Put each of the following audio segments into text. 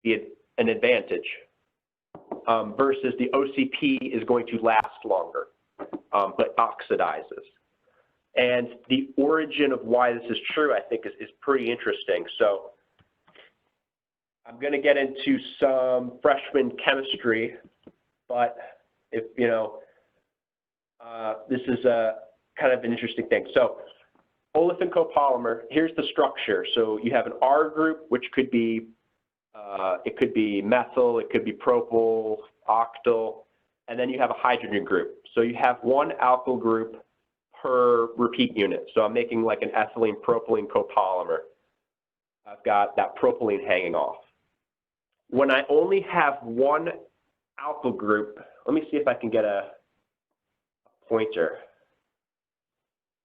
be an advantage, versus the OCP is going to last longer, but oxidizes. And the origin of why this is true, I think, is pretty interesting. So I'm going to get into some freshman chemistry, but if, you know, this is a kind of an interesting thing. So olefin copolymer, here's the structure. So you have an R group, which could be, it could be methyl, it could be propyl, octyl, and then you have a hydrogen group. So you have one alkyl group per repeat unit. So I'm making like an ethylene propylene copolymer. I've got that propylene hanging off. When I only have one alkyl group, let me see if I can get a pointer.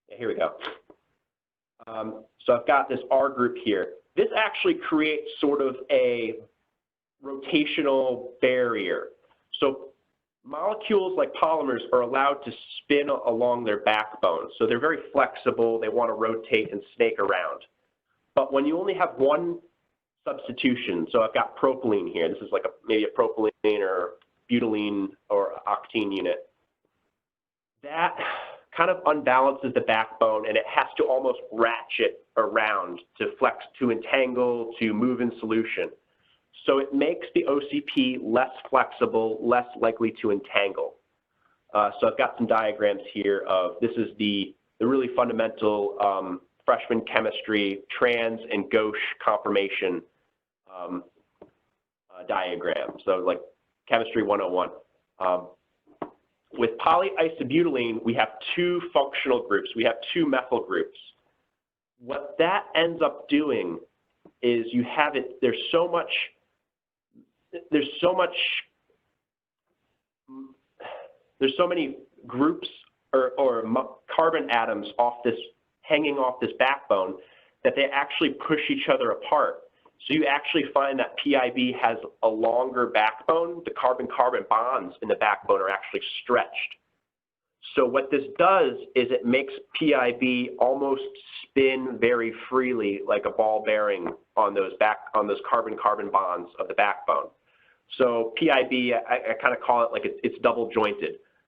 Yeah, here we go. So I've got this R group here. This actually creates sort of a rotational barrier. So molecules like polymers are allowed to spin along their backbone. So they're very flexible. They want to rotate and snake around. But when you only have one substitution, so I've got propylene here. This is like maybe a propylene or butylene or octene unit. That kind of unbalances the backbone, and it has to almost ratchet around to flex, to entangle, to move in solution. So it makes the OCP less flexible, less likely to entangle. So I've got some diagrams here of, this is the really fundamental freshman chemistry trans and gauche conformation diagram. So like chemistry 101. With polyisobutylene, we have two functional groups. We have two methyl groups. What that ends up doing is you have it, there's so many groups or carbon atoms hanging off this backbone that they actually push each other apart. So you actually find that PIB has a longer backbone. The carbon-carbon bonds in the backbone are actually stretched. So what this does is it makes PIB almost spin very freely like a ball bearing on those carbon-carbon bonds of the backbone. So PIB, I kind of call it like it's double jointed.